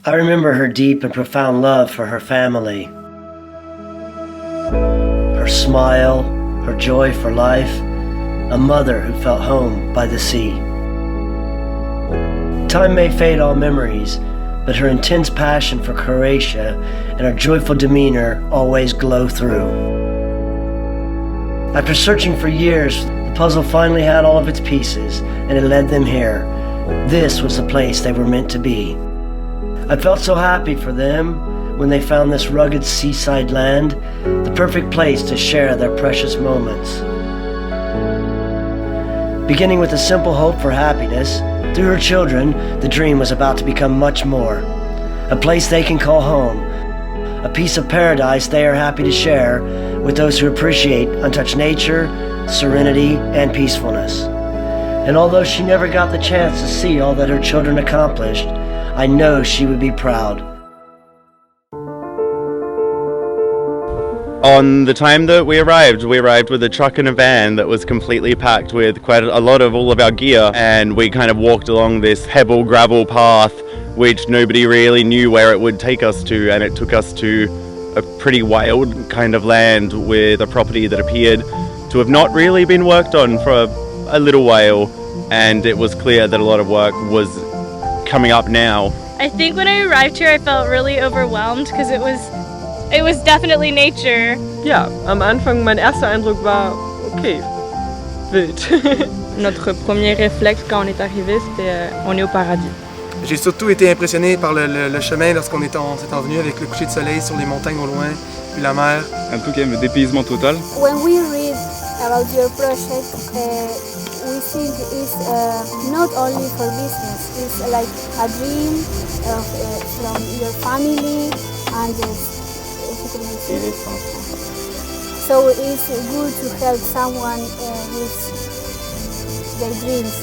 I remember her deep and profound love for her family. Her smile, her joy for life, a mother who felt home by the sea. Time may fade all memories, but her intense passion for Croatia and her joyful demeanor always glow through. After searching for years, the puzzle finally had all of its pieces, and it led them here. This was the place they were meant to be. I felt so happy for them when they found this rugged seaside land, the perfect place to share their precious moments. Beginning with a simple hope for happiness, through her children, the dream was about to become much more. A place they can call home, a piece of paradise they are happy to share with those who appreciate untouched nature, serenity, and peacefulness. And although she never got the chance to see all that her children accomplished, I know she would be proud. On the time that we arrived with a truck and a van that was completely packed with quite a lot of all of our gear, and we kind of walked along this pebble gravel path which nobody really knew where it would take us to, and it took us to a pretty wild kind of land with a property that appeared to have not really been worked on for a little while, and it was clear that a lot of work was coming up now. I think when I arrived here I felt really overwhelmed because it was definitely nature. Ja, am Anfang mein erster Eindruck war, okay, wild. Notre premier réflexe quand on est arrivé, c'était on est au paradis. J'ai surtout été impressionné par le chemin lorsqu'on s'est envenu avec le coucher de soleil sur les montagnes au loin, puis la mer. Un truc, le dépaysement total. When we read about your project, we think it's not only for business, it's like a dream from your family and so it's good to help someone with their dreams.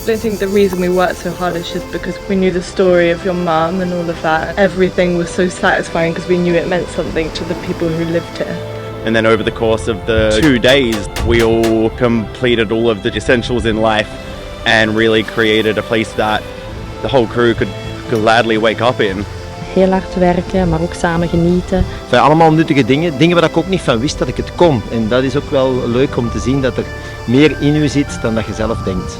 I don't think the reason we worked so hard is just because we knew the story of your mum and all of that. Everything was so satisfying because we knew it meant something to the people who lived here. And then over the course of the 2 days, we all completed all of the essentials in life and really created a place that the whole crew could gladly wake up in. Heel hard werken, maar ook samen genieten. Het zijn allemaal nuttige dingen waar ik ook niet van wist dat ik het kon. En dat is ook wel leuk om te zien dat er meer in u zit dan dat je zelf denkt.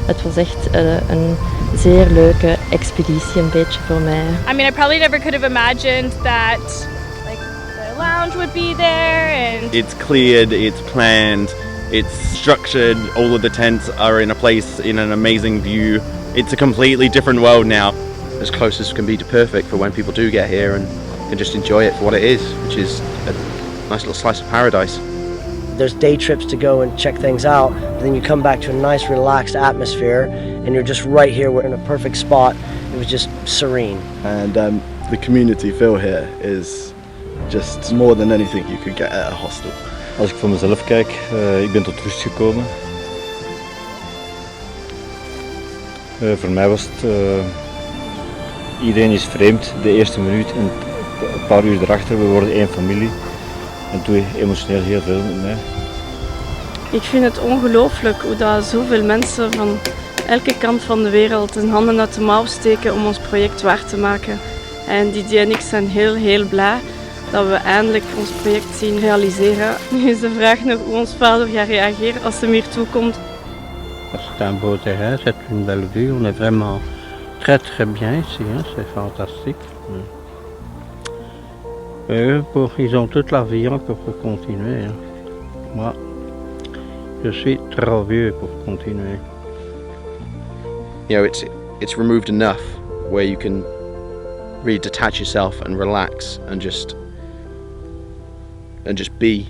Het was echt een zeer leuke expeditie, een beetje voor mij. I mean, I probably never could have imagined that like the lounge would be there and It's cleared, it's planned, it's structured, all of the tents are in a place in an amazing view. It's a completely different world now. As close as can be to perfect for when people do get here and can just enjoy it for what it is, which is a nice little slice of paradise. There's day trips to go and check things out, but then you come back to a nice relaxed atmosphere and you're just right here, we're in a perfect spot. It was just serene. And the community feel here is just more than anything you could get at a hostel. Als ik voor mezelf kijk, ik ben tot rust gekomen. Voor mij was het, iedereen is vreemd de eerste minuut en een paar uur erachter, we worden één familie. En doe emotioneel heel veel met mij. Ik vind het ongelooflijk hoe dat zoveel mensen van elke kant van de wereld hun handen uit de mouw steken om ons project waar te maken. En Didier en ik zijn heel blij dat we eindelijk ons project zien realiseren. Nu is de vraag nog hoe ons vader gaat reageren als hij hier toe komt. C'est un beau terrain, c'est une belle vue, on est vraiment très bien ici, hein, c'est fantastique. Ils ont toute la vie encore pour continuer. Hein. Moi, je suis trop vieux pour continuer. You know, it's removed enough where you can really detach yourself and relax and just be.